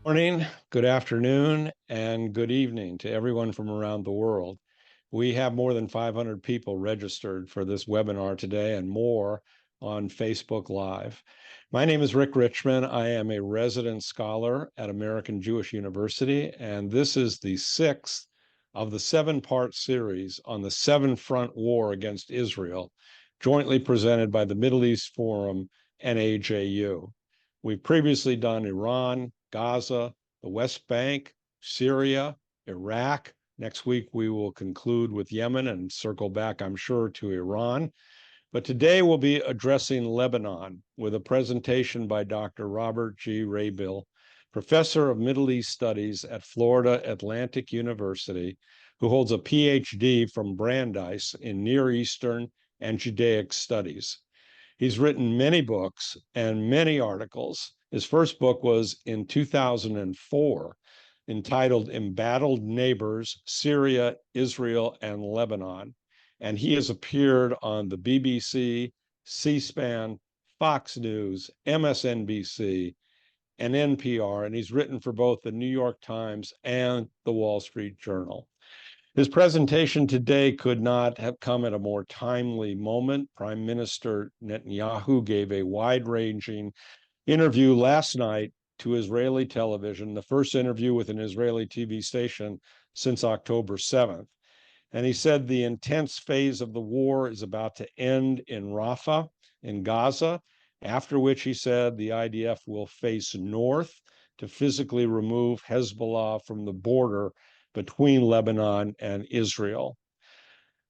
Morning, good afternoon, and good evening to everyone from around the world. We have more than 500 people registered for this webinar today and more on Facebook Live. My name is Rick Richman. I am a resident scholar at American Jewish University, and this is the sixth of the seven-part series on the seven-front war against Israel, jointly presented by the Middle East Forum and AJU. We've previously done Iran, Gaza, the West Bank, Syria, Iraq. Next week, we will conclude with Yemen and circle back, I'm sure, to Iran. But today we'll be addressing Lebanon with a presentation by Dr. Robert G. Rabil, professor of Middle East Studies at Florida Atlantic University, who holds a PhD from Brandeis in Near Eastern and Judaic Studies. He's written many books and many articles. His first book was in 2004, entitled Embattled Neighbors, Syria, Israel, and Lebanon. And he has appeared on the BBC, C-SPAN, Fox News, MSNBC, and NPR, and he's written for both the New York Times and the Wall Street Journal. His presentation today could not have come at a more timely moment. Prime Minister Netanyahu gave a wide-ranging interview last night to Israeli television, the first interview with an Israeli TV station since October 7th. And he said the intense phase of the war is about to end in Rafah, in Gaza, after which he said the IDF will face north to physically remove Hezbollah from the border between Lebanon and Israel.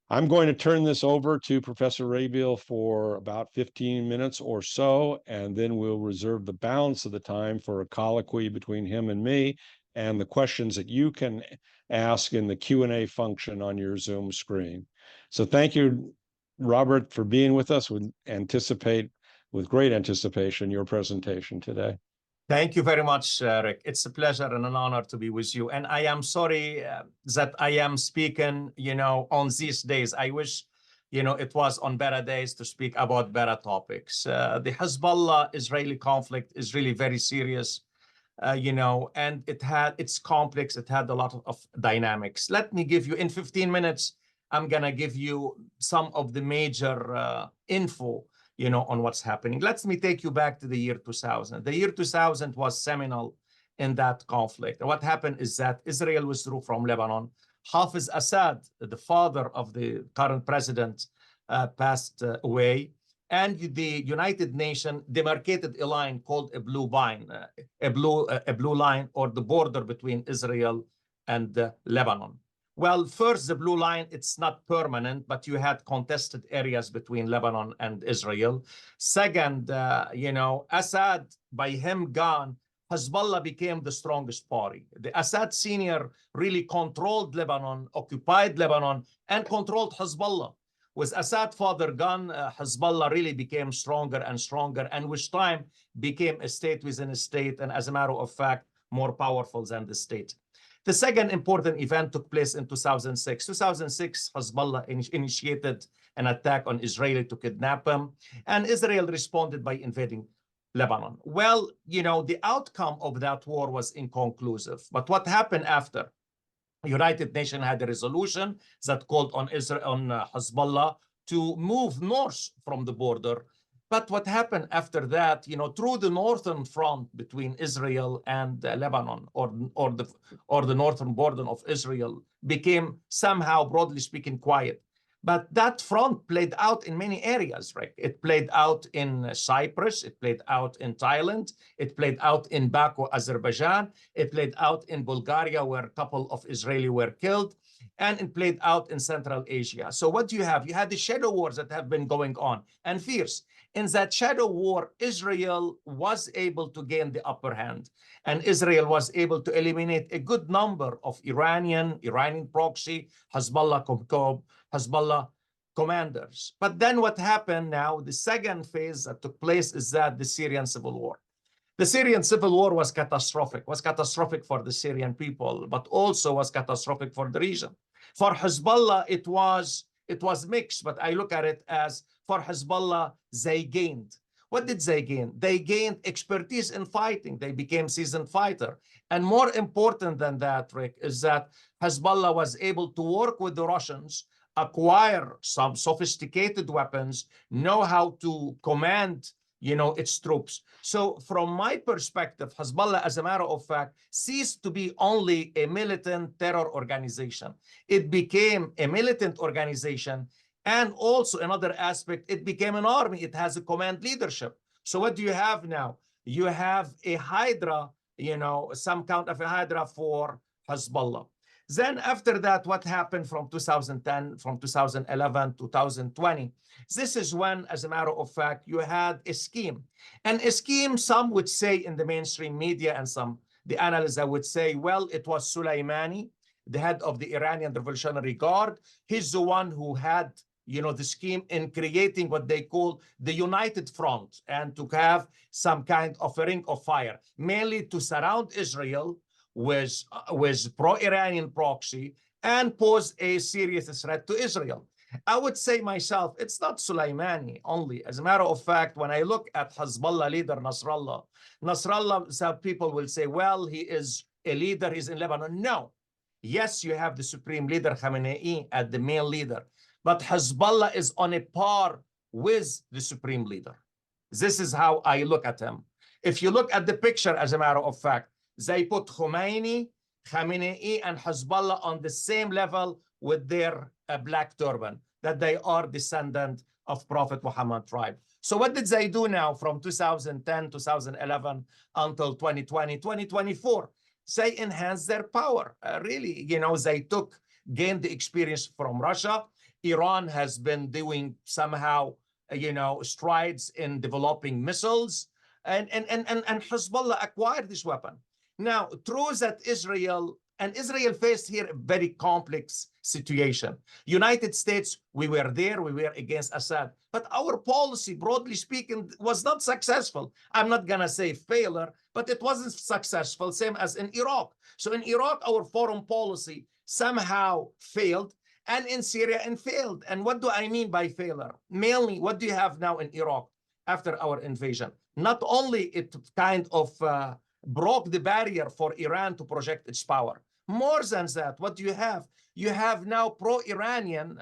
I'm going to turn this over to Professor Rabil for about 15 minutes or so, and then we'll reserve the balance of the time for a colloquy between him and me and the questions that you can ask in the Q&A function on your Zoom screen. So thank you, Robert, for being with us. We anticipate, with great anticipation, your presentation today. Thank you very much, Rick. It's a pleasure and an honor to be with you. And I am sorry that I am speaking, on these days. I wish, it was on better days to speak about better topics. The Hezbollah-Israeli conflict is really very serious, and it's complex. It had a lot of dynamics. Let me give you, in 15 minutes, I'm going to give you some of the major info on what's happening. Let me take you back to the year 2000. The year 2000 was seminal in that conflict. What happened is that Israel withdrew from Lebanon. Hafiz Assad, the father of the current president, passed away. And the United Nations demarcated a line called a blue line, a blue line, or the border between Israel and Lebanon. Well, first, the blue line, it's not permanent, but you had contested areas between Lebanon and Israel. Second, Assad, by him gone, Hezbollah became the strongest party. The Assad senior really controlled Lebanon, occupied Lebanon, and controlled Hezbollah. With Assad father gone, Hezbollah really became stronger and stronger, and with time became a state within a state, and as a matter of fact, more powerful than the state. The second important event took place in 2006. 2006, Hezbollah initiated an attack on Israel to kidnap him, and Israel responded by invading Lebanon. Well, the outcome of that war was inconclusive. But what happened after? The United Nations had a resolution that called on Hezbollah to move north from the border. But what happened after that, through the northern front between Israel and Lebanon, or the northern border of Israel, became somehow, broadly speaking, quiet. But that front played out in many areas, right? It played out in Cyprus, it played out in Thailand, it played out in Baku, Azerbaijan, it played out in Bulgaria, where a couple of Israelis were killed, and it played out in Central Asia. So what do you have? You had the shadow wars that have been going on, and fierce. In that shadow war, Israel was able to gain the upper hand, and Israel was able to eliminate a good number of Iranian proxy, Hezbollah commanders. But then what happened now, the second phase that took place, is that the Syrian civil war. The Syrian civil war was catastrophic for the Syrian people, but also was catastrophic for the region. For Hezbollah, it was it was mixed, but I look at it as for Hezbollah, they gained. What did they gain? They gained expertise in fighting. They became seasoned fighter. And more important than that, Rick, is that Hezbollah was able to work with the Russians, acquire some sophisticated weapons, know how to command, its troops. So from my perspective, Hezbollah, as a matter of fact, ceased to be only a militant terror organization. It became a militant organization. And also another aspect, it became an army. It has a command leadership. So what do you have now? You have a Hydra, some kind of a Hydra for Hezbollah. Then after that, what happened from 2010, from 2011, 2020? This is when, as a matter of fact, you had a scheme. And a scheme, some would say in the mainstream media and the analysts would say, well, it was Soleimani, the head of the Iranian Revolutionary Guard. He's the one who had the scheme in creating what they call the United Front and to have some kind of a ring of fire, mainly to surround Israel with pro-Iranian proxy and pose a serious threat to Israel. I would say myself, it's not Soleimani only. As a matter of fact, when I look at Hezbollah leader Nasrallah, some people will say, well, he is a leader, he's in Lebanon. No. Yes, you have the supreme leader Khamenei as the main leader, but Hezbollah is on a par with the supreme leader. This is how I look at him. If you look at the picture, as a matter of fact, they put Khamenei, and Hezbollah on the same level with their black turban, that they are descendant of Prophet Muhammad tribe. So what did they do now from 2010, 2011 until 2020, 2024? They enhanced their power. Really, they gained the experience from Russia. Iran has been doing somehow, strides in developing missiles, and Hezbollah acquired this weapon. Now, true that Israel faced here a very complex situation. United States, we were there, we were against Assad, but our policy, broadly speaking, was not successful. I'm not gonna say failure, but it wasn't successful, same as in Iraq. So in Iraq, our foreign policy somehow failed, and in Syria and failed. And what do I mean by failure? Mainly, what do you have now in Iraq after our invasion? Not only it kind of broke the barrier for Iran to project its power. More than that, what do you have? You have now pro-Iranian,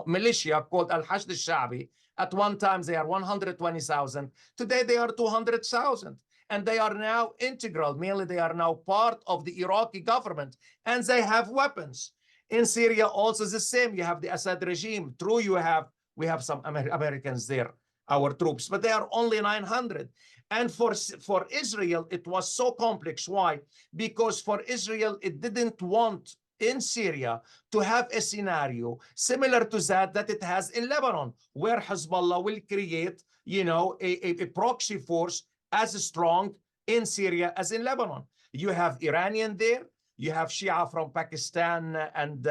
militia called Al-Hashd al-Sha'bi. At one time, they are 120,000. Today, they are 200,000. And they are now integral. Mainly, they are now part of the Iraqi government. And they have weapons. In Syria, also the same. You have the Assad regime. True, we have some Americans there, our troops, but they are only 900. And for Israel, it was so complex. Why? Because for Israel, it didn't want in Syria to have a scenario similar to that it has in Lebanon, where Hezbollah will create, a proxy force as strong in Syria as in Lebanon. You have Iranian there. You have Shia from Pakistan and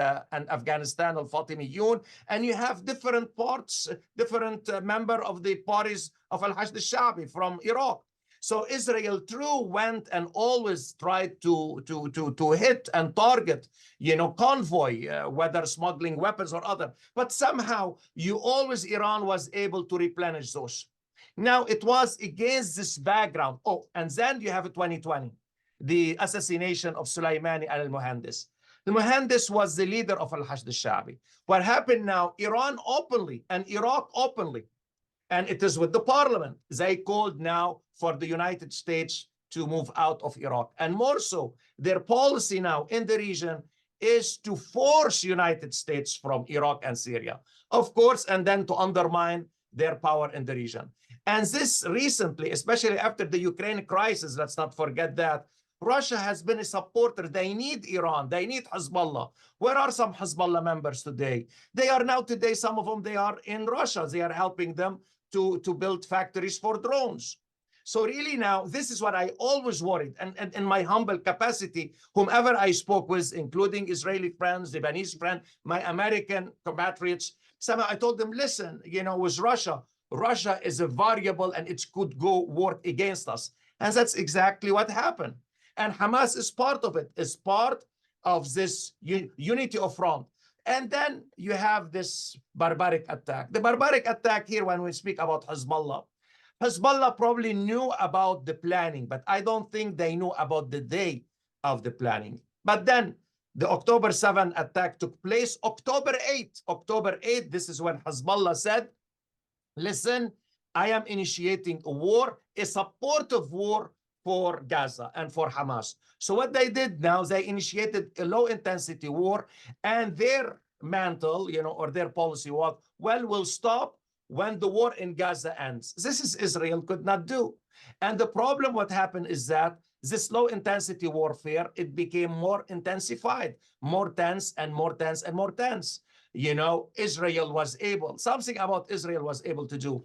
Afghanistan, al-Fatimiyun, and you have different parts, different member of the parties of Al-Hashd al-Sha'bi from Iraq. So Israel, true, went and always tried to hit and target, convoy, whether smuggling weapons or other. But somehow, Iran was able to replenish those. Now, it was against this background. Oh, and then you have 2020. The assassination of Soleimani al-Muhandis. The Muhandis was the leader of Al-Hashd al-Sha'bi. What happened now, Iran openly and Iraq openly, and it is with the parliament, they called now for the United States to move out of Iraq. And more so, their policy now in the region is to force United States from Iraq and Syria, of course, and then to undermine their power in the region. And this recently, especially after the Ukraine crisis, let's not forget that, Russia has been a supporter. They need Iran. They need Hezbollah. Where are some Hezbollah members today? They are now today, some of them, they are in Russia. They are helping them to build factories for drones. So really now, this is what I always worried. And in my humble capacity, whomever I spoke with, including Israeli friends, Lebanese friends, my American compatriots, somehow I told them, listen, with Russia is a variable and it could go work against us. And that's exactly what happened. And Hamas is part of it, is part of this unity of front. And then you have this barbaric attack. The barbaric attack here, when we speak about Hezbollah, Hezbollah probably knew about the planning, but I don't think they knew about the day of the planning. But then the October 7 attack took place. October 8, this is when Hezbollah said, listen, I am initiating a war, a supportive war for Gaza and for Hamas. So what they did now, they initiated a low-intensity war, and their mantle, or their policy was, well, we'll stop when the war in Gaza ends. This is Israel could not do. And the problem, what happened is that this low-intensity warfare, it became more intensified, more tense and more tense and more tense. Israel was able, something about Israel was able to do.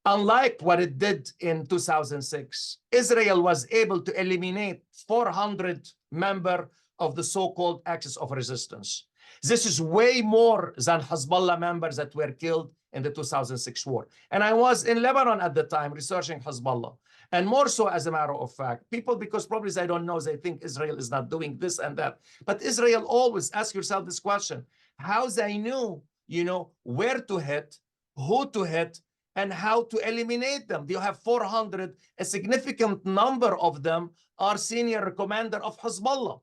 Unlike what it did in 2006, Israel was able to eliminate 400 members of the so-called Axis of Resistance. This is way more than Hezbollah members that were killed in the 2006 war. And I was in Lebanon at the time researching Hezbollah. And more so, as a matter of fact, people, because probably they don't know, they think Israel is not doing this and that. But Israel always ask yourself this question, how they knew, where to hit, who to hit, and how to eliminate them. You have 400, a significant number of them are senior commander of Hezbollah.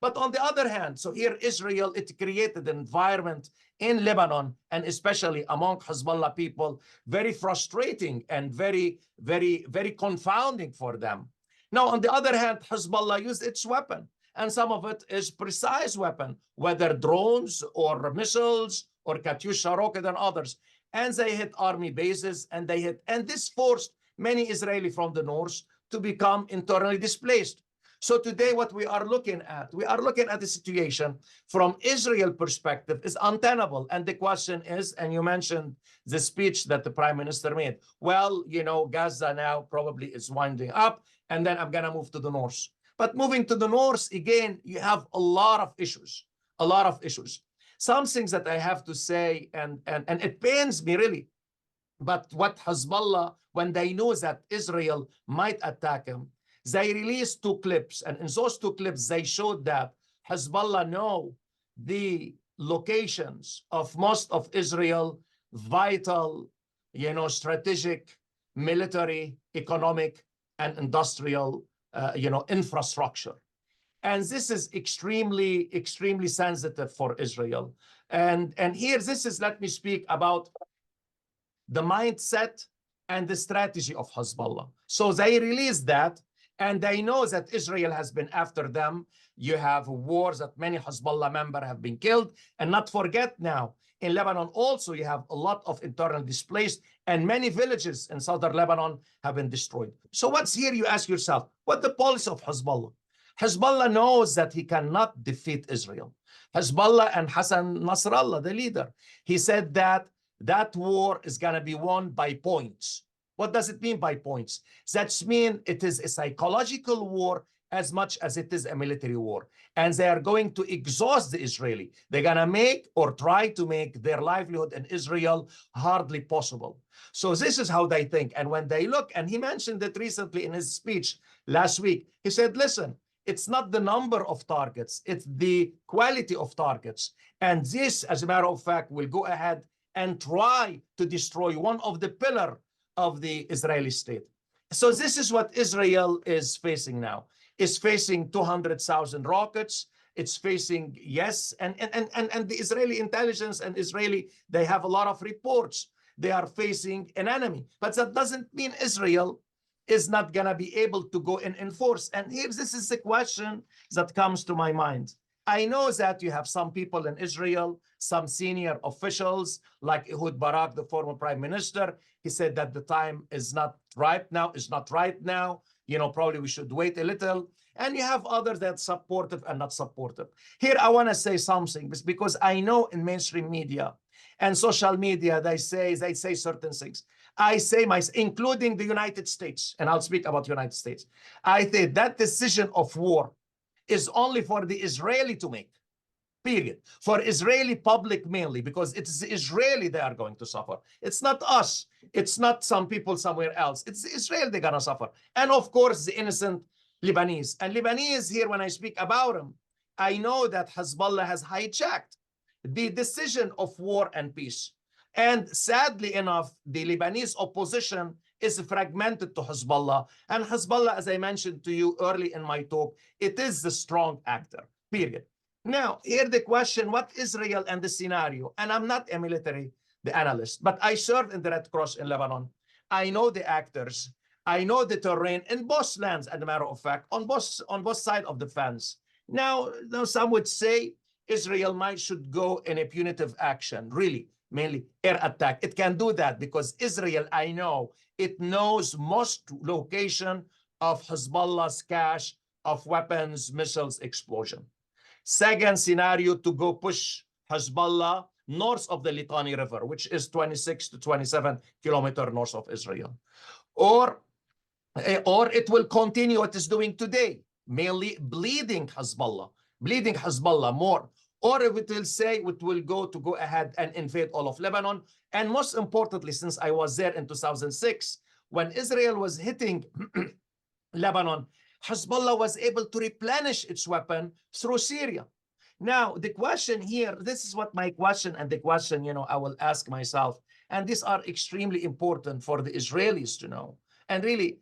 But on the other hand, so here Israel, it created an environment in Lebanon, and especially among Hezbollah people, very frustrating and very, very, very confounding for them. Now, on the other hand, Hezbollah used its weapon, and some of it is precise weapon, whether drones or missiles or Katyusha rocket and others. And they hit army bases, and this forced many Israeli from the north to become internally displaced. So today what we are looking at the situation from Israel perspective is untenable. And the question is, and you mentioned the speech that the prime minister made, well, Gaza now probably is winding up, and then I'm going to move to the north. But moving to the north, again, you have a lot of issues. Some things that I have to say, and it pains me really, but what Hezbollah, when they know that Israel might attack them, they released 2 clips. And in those 2 clips, they showed that Hezbollah know the locations of most of Israel vital, strategic, military, economic, and industrial, infrastructure. And this is extremely, extremely sensitive for Israel. And here, let me speak about the mindset and the strategy of Hezbollah. So they released that, and they know that Israel has been after them. You have wars that many Hezbollah members have been killed. And not forget now, in Lebanon also, you have a lot of internal displaced, and many villages in southern Lebanon have been destroyed. So what's here, you ask yourself, what the policy of Hezbollah? Hezbollah knows that he cannot defeat Israel. Hezbollah and Hassan Nasrallah, the leader, he said that war is going to be won by points. What does it mean by points? That means it is a psychological war as much as it is a military war. And they are going to exhaust the Israeli. They're going to make or try to make their livelihood in Israel hardly possible. So this is how they think. And when they look, and he mentioned it recently in his speech last week, he said, listen, it's not the number of targets, it's the quality of targets. And this, as a matter of fact, will go ahead and try to destroy one of the pillars of the Israeli state. So this is what Israel is facing now. It's facing 200,000 rockets. It's facing, yes, and the Israeli intelligence and Israeli, they have a lot of reports. They are facing an enemy. But that doesn't mean Israel is not going to be able to go and enforce. And here, this is the question that comes to my mind. I know that you have some people in Israel, some senior officials like Ehud Barak, the former prime minister. He said that the time is not right now, probably we should wait a little. And you have others that are supportive and not supportive. Here, I want to say something because I know in mainstream media and social media, they say certain things. I say including the United States, and I'll speak about United States. I say that decision of war is only for the Israeli to make, period. For Israeli public mainly, because it's the Israeli they are going to suffer. It's not us. It's not some people somewhere else. It's the Israel they're going to suffer. And of course, the innocent Lebanese. And Lebanese here, when I speak about them, I know that Hezbollah has hijacked the decision of war and peace. And sadly enough, the Lebanese opposition is fragmented to Hezbollah. And Hezbollah, as I mentioned to you early in my talk, it is the strong actor, period. Now, here the question, what Israel and the scenario? And I'm not a military analyst, but I served in the Red Cross in Lebanon. I know the actors. I know the terrain in both lands, as a matter of fact, on both sides of the fence. Now, some would say Israel should go in a punitive action, really, mainly air attack. It can do that because Israel, I know, it knows most location of Hezbollah's cache of weapons, missiles, explosion. Second scenario, to go push Hezbollah north of the Litani River, which is 26 to 27 kilometers north of Israel. Or it will continue what it's doing today, mainly bleeding Hezbollah more. Or it will say it will go ahead and invade all of Lebanon. And most importantly, since I was there in 2006, when Israel was hitting Lebanon, Hezbollah was able to replenish its weapon through Syria. Now, the question here, this is what my question and the question, I will ask myself, and these are extremely important for the Israelis to know. And really,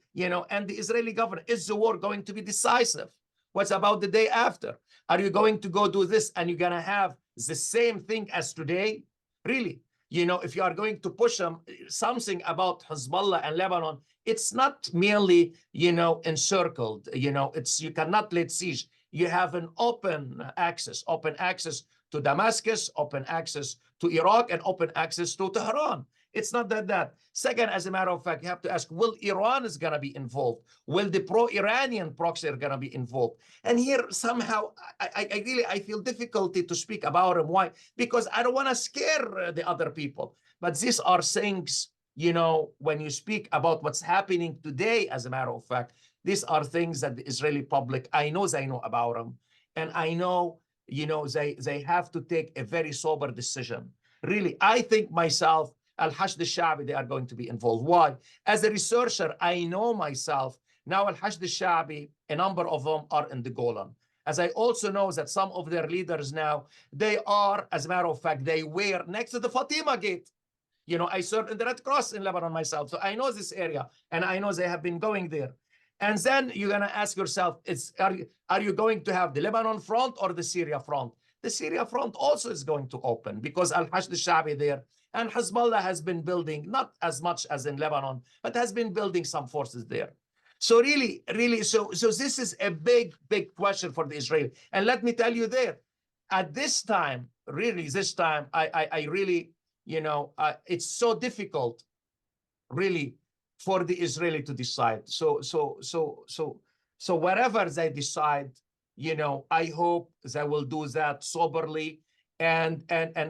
and the Israeli government, is the war going to be decisive? What's about the day after? Are you going to go do this and you're going to have the same thing as today? Really? If you are going to push them, something about Hezbollah and Lebanon, it's not merely, encircled, you cannot lay siege. You have an open access to Damascus, open access to Iraq, and open access to Tehran. It's not that. Second, as a matter of fact, you have to ask, will Iran is going to be involved? Will the pro-Iranian proxy are going to be involved? And here, somehow, I feel difficulty to speak about them. Why? Because I don't want to scare the other people. But these are things, when you speak about what's happening today, as a matter of fact, these are things that the Israeli public, I know about them. And I know, they have to take a very sober decision. Really, I think myself, Al-Hashd al-Sha'bi, they are going to be involved. Why? As a researcher, I know myself. Now Al-Hashd al-Sha'bi, a number of them are in the Golan. As I also know that some of their leaders now, they are, as a matter of fact, they were next to the Fatima Gate. I served in the Red Cross in Lebanon myself, so I know this area, and I know they have been going there. And then you're going to ask yourself, are you going to have the Lebanon front or the Syria front? The Syria front also is going to open because Al-Hashd al-Sha'bi there, and Hezbollah has been building, not as much as in Lebanon, but has been building some forces there. So really, so this is a big question for the Israeli. And let me tell you there, at this time, I really, it's so difficult, really, for the Israeli to decide. So whatever they decide, I hope they will do that soberly and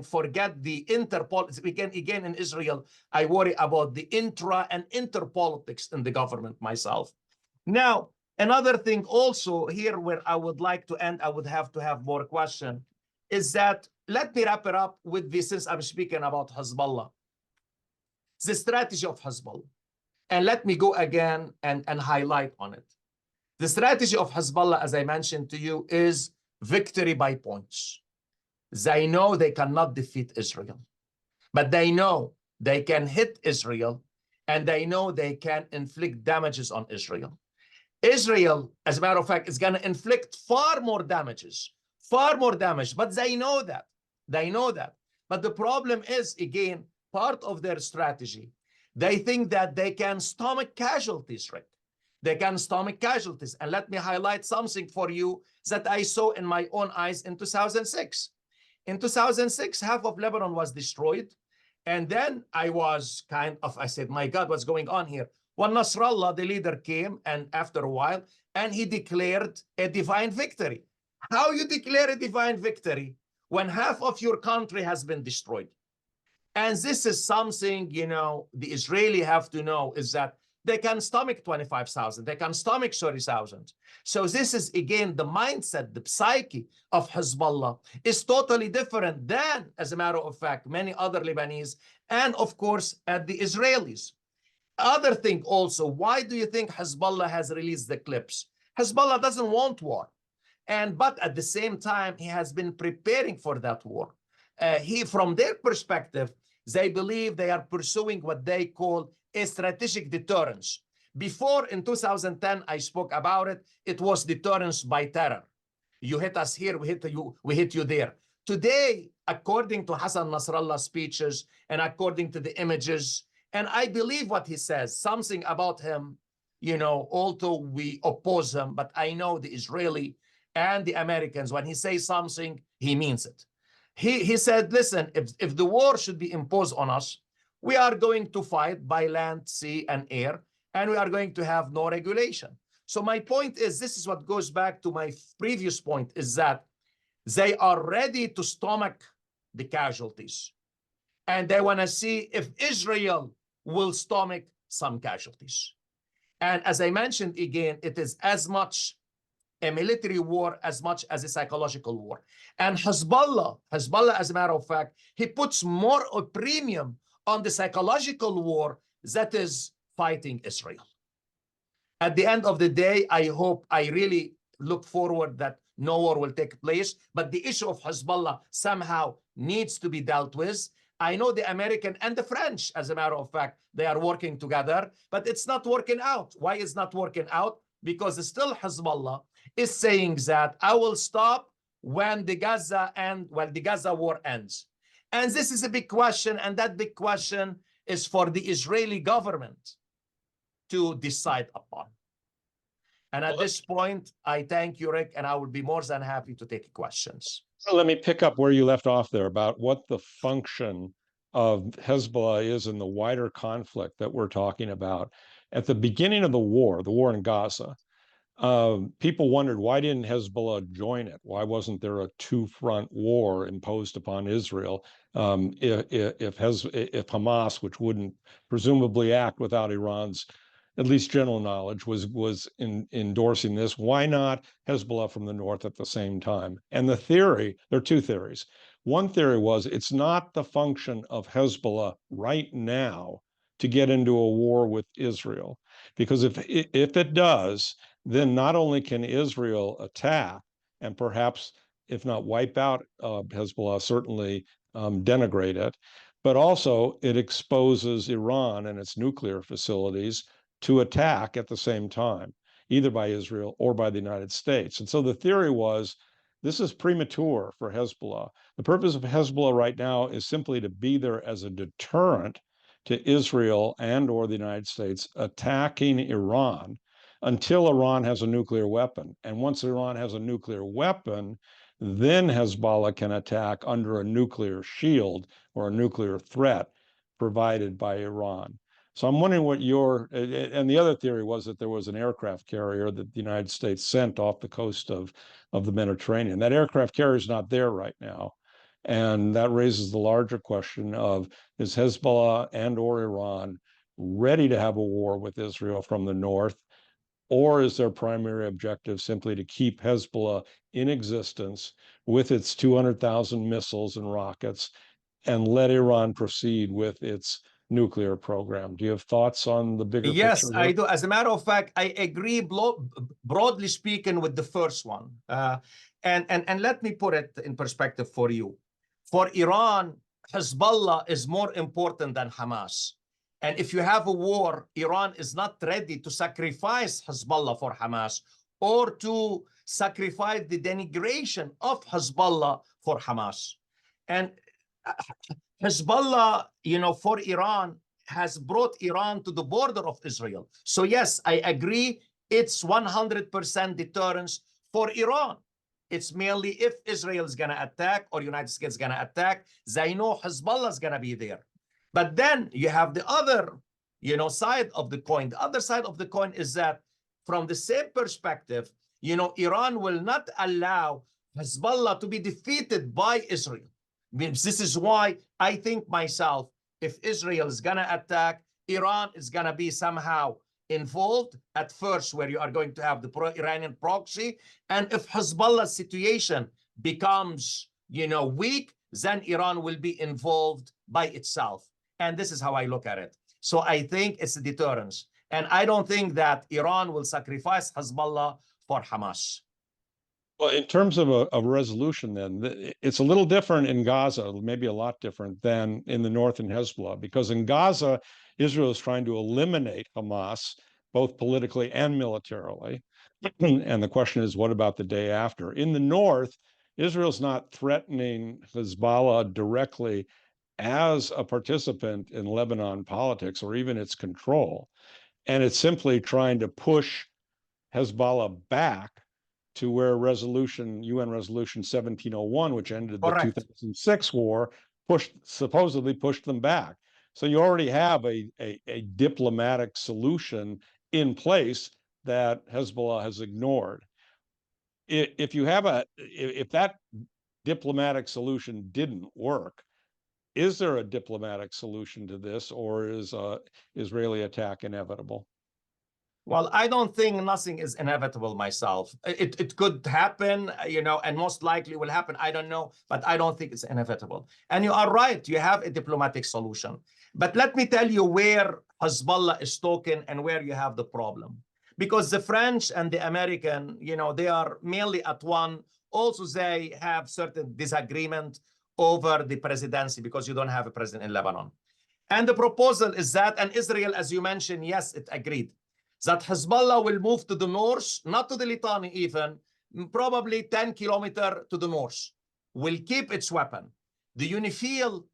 forget the interpolitics. Again, in Israel, I worry about the intra and interpolitics in the government myself. Now, another thing also here where I would like to end, I would have to have more question, is that, let me wrap it up with this, since I'm speaking about Hezbollah, the strategy of Hezbollah. And let me go again and highlight on it. The strategy of Hezbollah, as I mentioned to you, is victory by points. They know they cannot defeat Israel, but they know they can hit Israel, and they know they can inflict damages on Israel. Israel, as a matter of fact, is going to inflict far more damage, but they know that. But the problem is, again, part of their strategy. They think that they can stomach casualties, Rick. They can stomach casualties. And let me highlight something for you that I saw in my own eyes in 2006. In 2006, half of Lebanon was destroyed. And then I said, my God, what's going on here? When Nasrallah, the leader, came, and after a while, and he declared a divine victory. How you declare a divine victory when half of your country has been destroyed? And this is something, the Israeli have to know, is that they can stomach 25,000, they can stomach 30,000. So this is, again, the mindset, the psyche of Hezbollah is totally different than, as a matter of fact, many other Lebanese, and of course, the Israelis. Other thing also, why do you think Hezbollah has released the clips? Hezbollah doesn't want war. But at the same time, he has been preparing for that war. From their perspective, they believe they are pursuing what they call a strategic deterrence. Before, in 2010, I spoke about it. It was deterrence by terror. You hit us here, we hit you there. Today, according to Hassan Nasrallah's speeches and according to the images, and I believe what he says, something about him, you know, although we oppose him, but I know the Israeli and the Americans, when he says something, he means it. He said, listen, if the war should be imposed on us, we are going to fight by land, sea, and air, and we are going to have no regulation. So my point is, this is what goes back to my previous point, is that they are ready to stomach the casualties. And they want to see if Israel will stomach some casualties. And as I mentioned again, it is as much a military war as much as a psychological war. And Hezbollah, as a matter of fact, he puts more a premium on the psychological war that is fighting Israel. At the end of the day, I really look forward that no war will take place, but the issue of Hezbollah somehow needs to be dealt with. I know the American and the French, as a matter of fact, they are working together, but it's not working out. Why is not working out? Because still Hezbollah is saying that I will stop when the Gaza war ends. And this is a big question, and that big question is for the Israeli government to decide upon. And at this point, I thank you, Rick, and I would be more than happy to take questions. So let me pick up where you left off there about what the function of Hezbollah is in the wider conflict that we're talking about. At the beginning of the war in Gaza, people wondered, why didn't Hezbollah join it? Why wasn't there a two-front war imposed upon Israel if Hamas, which wouldn't presumably act without Iran's at least general knowledge, was endorsing this? Why not Hezbollah from the north at the same time? And the theory, there are two theories. One theory was it's not the function of Hezbollah right now to get into a war with Israel, because if it does, then not only can Israel attack and perhaps, if not wipe out Hezbollah, certainly denigrate it, but also it exposes Iran and its nuclear facilities to attack at the same time, either by Israel or by the United States. And so the theory was, this is premature for Hezbollah. The purpose of Hezbollah right now is simply to be there as a deterrent to Israel and or the United States attacking Iran until Iran has a nuclear weapon. And once Iran has a nuclear weapon, then Hezbollah can attack under a nuclear shield or a nuclear threat provided by Iran. So I'm wondering what and the other theory was that there was an aircraft carrier that the United States sent off the coast of the Mediterranean. That aircraft carrier is not there right now. And that raises the larger question of, is Hezbollah and or Iran ready to have a war with Israel from the north? Or is their primary objective simply to keep Hezbollah in existence with its 200,000 missiles and rockets and let Iran proceed with its nuclear program? Do you have thoughts on the bigger picture? Yes, I do. As a matter of fact, I agree broadly speaking with the first one. And let me put it in perspective for you. For Iran, Hezbollah is more important than Hamas. And if you have a war, Iran is not ready to sacrifice Hezbollah for Hamas or to sacrifice the denigration of Hezbollah for Hamas. And Hezbollah, you know, for Iran, has brought Iran to the border of Israel. So yes, I agree, it's 100% deterrence for Iran. It's merely if Israel is going to attack or United States is going to attack, they know Hezbollah is going to be there. But then you have the other, you know, side of the coin. The other side of the coin is that from the same perspective, you know, Iran will not allow Hezbollah to be defeated by Israel. This is why I think myself, if Israel is going to attack, Iran is going to be somehow involved at first, where you are going to have the pro-Iranian proxy. And if Hezbollah's situation becomes, you know, weak, then Iran will be involved by itself. And this is how I look at it. So I think it's a deterrence. And I don't think that Iran will sacrifice Hezbollah for Hamas. Well, in terms of a resolution, then it's a little different in Gaza, maybe a lot different than in the north in Hezbollah, because in Gaza, Israel is trying to eliminate Hamas, both politically and militarily. And the question is, what about the day after? In the north, Israel's not threatening Hezbollah directly as a participant in Lebanon politics or even its control. And it's simply trying to push Hezbollah back to where UN Resolution 1701, which ended the Correct. 2006 war, supposedly pushed them back. So you already have a diplomatic solution in place that Hezbollah has ignored. If that diplomatic solution didn't work, is there a diplomatic solution to this, or is an Israeli attack inevitable? Well, I don't think nothing is inevitable myself. It could happen, and most likely will happen. I don't know, but I don't think it's inevitable. And you are right, you have a diplomatic solution. But let me tell you where Hezbollah is talking and where you have the problem. Because the French and the American, they are mainly at one. Also, they have certain disagreement over the presidency because you don't have a president in Lebanon. And the proposal is that, and Israel, as you mentioned, yes, it agreed, that Hezbollah will move to the north, not to the Litani even, probably 10 kilometers to the north, will keep its weapon. The UNIFIL,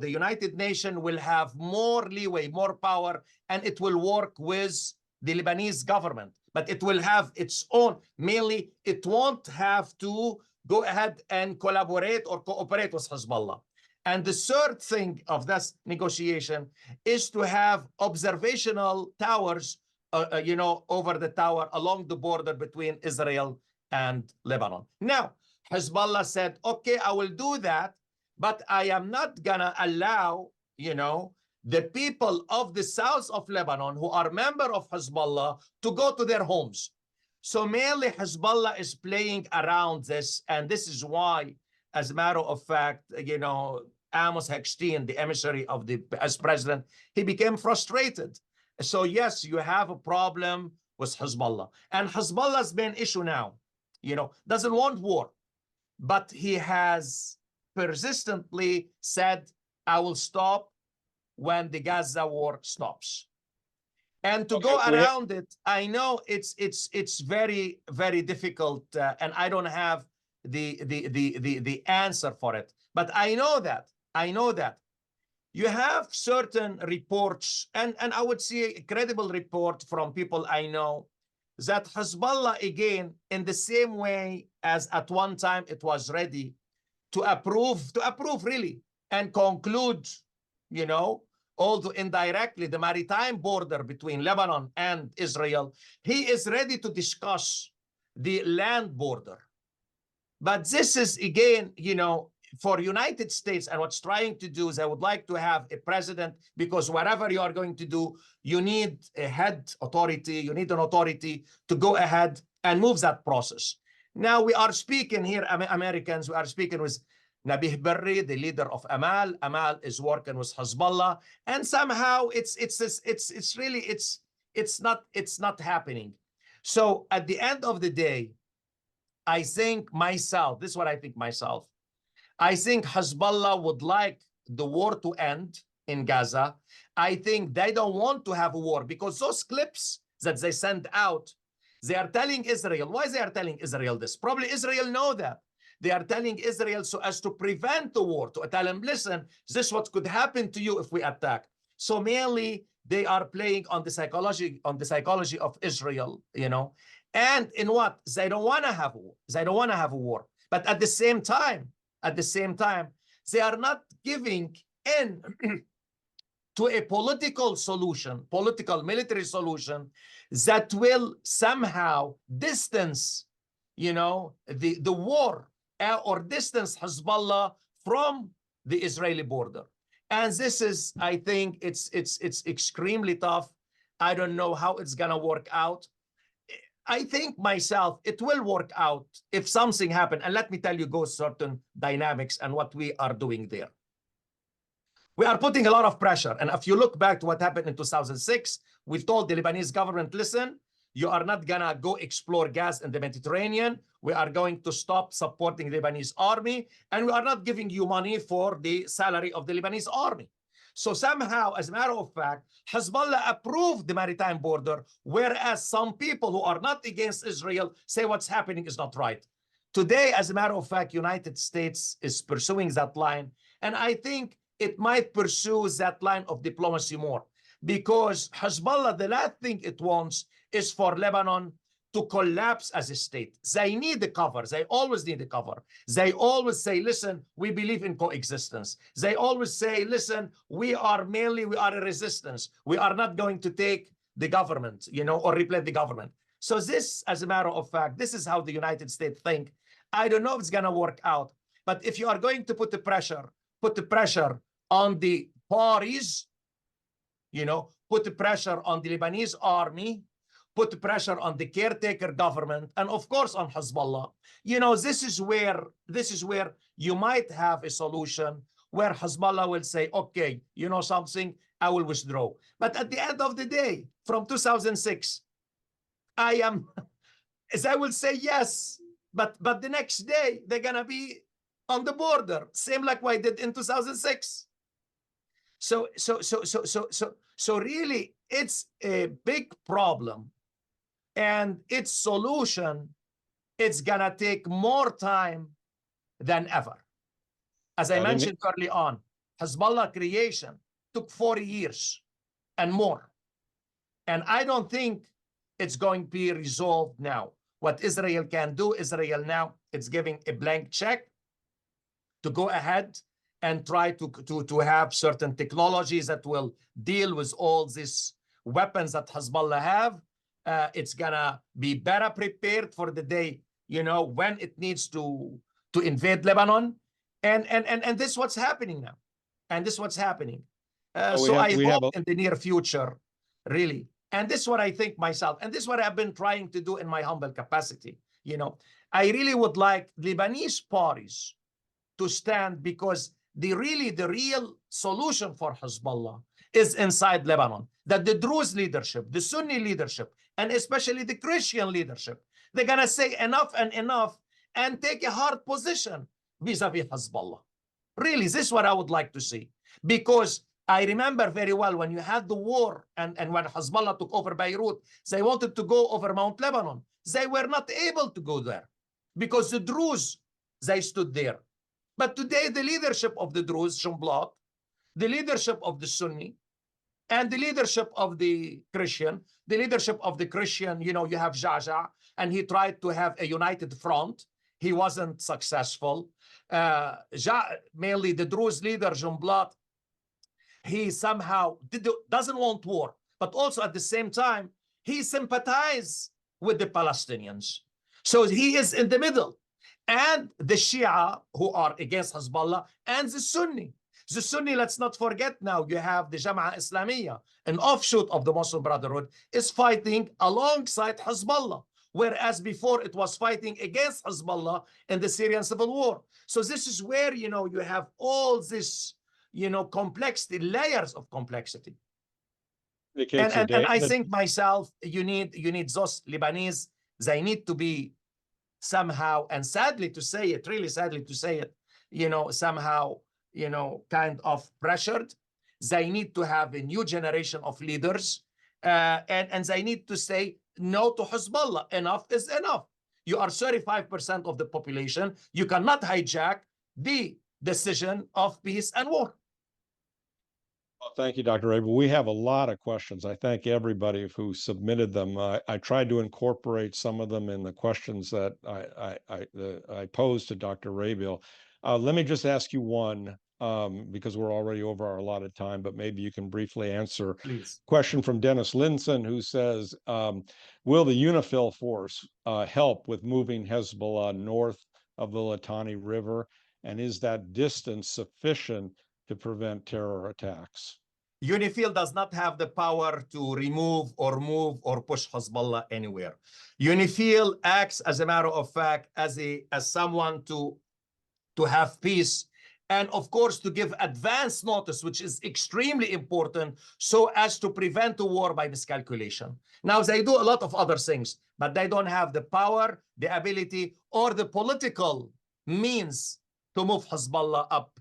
the United Nations will have more leeway, more power, and it will work with the Lebanese government. But it will have its own, mainly it won't have to go ahead and collaborate or cooperate with Hezbollah. And the third thing of this negotiation is to have observational towers over the tower along the border between Israel and Lebanon. Now, Hezbollah said, okay, I will do that, but I am not gonna allow, the people of the south of Lebanon who are member of Hezbollah to go to their homes. So mainly Hezbollah is playing around this, and this is why, as a matter of fact, Amos Hochstein, the emissary of as president, he became frustrated. So yes, you have a problem with Hezbollah. And Hezbollah's main issue now, doesn't want war. But he has persistently said, I will stop when the Gaza war stops. And to go around it, I know it's very, very difficult, and I don't have the answer for it. But I know that. You have certain reports, and I would say a credible report from people I know, that Hezbollah, again, in the same way as at one time it was ready to approve really, and conclude, although indirectly, the maritime border between Lebanon and Israel, he is ready to discuss the land border. But this is, again, for United States, and what's trying to do is I would like to have a president, because whatever you are going to do, you need a head authority, you need an authority to go ahead and move that process. Now we are speaking here, Americans, we are speaking with Nabih Berri, the leader of Amal. Amal is working with Hezbollah, and somehow it's not happening. So at the end of the day, I think myself, this is what I think myself, I think Hezbollah would like the war to end in Gaza. I think they don't want to have a war, because those clips that they send out, they are telling Israel. Why they are telling Israel this? Probably Israel know that. They are telling Israel so as to prevent the war, to tell them, listen, this is what could happen to you if we attack. So mainly they are playing on the psychology of Israel, And in what? They don't want to have a war. They don't want to have a war. But at the same time, they are not giving in to a political solution, political military solution that will somehow distance, the war, or distance Hezbollah from the Israeli border. And this is, I think, it's extremely tough. I don't know how it's gonna work out. I think myself, it will work out if something happened. And let me tell you, go certain dynamics and what we are doing there. We are putting a lot of pressure. And if you look back to what happened in 2006, we told the Lebanese government, listen, you are not gonna go explore gas in the Mediterranean. we are going to stop supporting the Lebanese army, and we are not giving you money for the salary of the Lebanese army. So somehow, as a matter of fact, Hezbollah approved the maritime border, whereas some people who are not against Israel say what's happening is not right. Today, as a matter of fact, United States is pursuing that line, and I think it might pursue that line of diplomacy more, because Hezbollah, the last thing it wants is for Lebanon to collapse as a state. They need the cover. They always need the cover. They always say, listen, we believe in coexistence. They always say, listen, we are a resistance. We are not going to take the government, or replace the government. So this, as a matter of fact, this is how the United States think. I don't know if it's going to work out, but if you are going to put the pressure on the parties, put the pressure on the Lebanese army, put the pressure on the caretaker government, and of course on Hezbollah. This is where you might have a solution where Hezbollah will say, okay, something, I will withdraw. But at the end of the day, from 2006, they will say yes, but the next day they're gonna be on the border, same like we did in 2006. So really, it's a big problem, and its solution, it's gonna take more time than ever. As I mentioned early on, Hezbollah creation took 40 years and more. And I don't think it's going to be resolved now. What Israel can do, Israel now, it's giving a blank check to go ahead and try to have certain technologies that will deal with all these weapons that Hezbollah have. It's gonna be better prepared for the day, when it needs to invade Lebanon. And this is what's happening now. And this is what's happening. So I hope in the near future, really. And this is what I think myself. And this is what I've been trying to do in my humble capacity. I really would like Lebanese parties to stand, because the real solution for Hezbollah is inside Lebanon. That the Druze leadership, the Sunni leadership, and especially the Christian leadership, they're going to say enough and enough and take a hard position vis-a-vis Hezbollah. Really, this is what I would like to see. Because I remember very well when you had the war and when Hezbollah took over Beirut, they wanted to go over Mount Lebanon. They were not able to go there because the Druze, they stood there. But today, the leadership of the Druze, Jumblat, the leadership of the Sunni, and the leadership of the Christian, you have Jaja, and he tried to have a united front. He wasn't successful. Mainly the Druze leader, Jumblat, he somehow doesn't want war, but also at the same time, he sympathizes with the Palestinians. So he is in the middle. And the Shia, who are against Hezbollah, and the Sunni. The Sunni, let's not forget now, you have the Jama'ah Islamiyah, an offshoot of the Muslim Brotherhood, is fighting alongside Hezbollah, whereas before it was fighting against Hezbollah in the Syrian civil war. So this is where, you have all this, complexity, layers of complexity. And I think myself, you need those Lebanese, they need to be somehow, and sadly to say it, really sadly to say it, somehow, kind of pressured. They need to have a new generation of leaders, and they need to say no to Hezbollah. Enough is enough. You are 35% of the population. You cannot hijack the decision of peace and war. Well, thank you, Dr. Rabil. We have a lot of questions. I thank everybody who submitted them. I tried to incorporate some of them in the questions that I posed to Dr. Rabil. Let me just ask you one, because we're already over our allotted time, but maybe you can briefly answer. Please. Question from Dennis Linson, who says, will the UNIFIL force help with moving Hezbollah north of the Litani River? And is that distance sufficient to prevent terror attacks? UNIFIL does not have the power to remove or move or push Hezbollah anywhere. UNIFIL acts, as a matter of fact, as someone to have peace and of course to give advance notice, which is extremely important, so as to prevent a war by miscalculation. Now, they do a lot of other things, but they don't have the power, the ability, or the political means to move Hezbollah up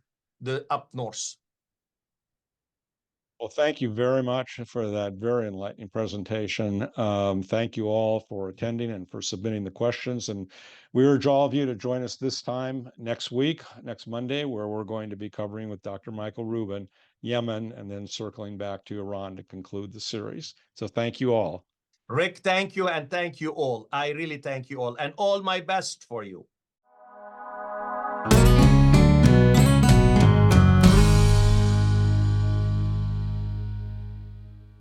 north. Well, thank you very much for that very enlightening presentation. Thank you all for attending and for submitting the questions. And we urge all of you to join us this time next week, next Monday, where we're going to be covering with Dr. Michael Rubin, Yemen, and then circling back to Iran to conclude the series. So thank you all. Rick, thank you, and thank you all. I really thank you all, and all my best for you.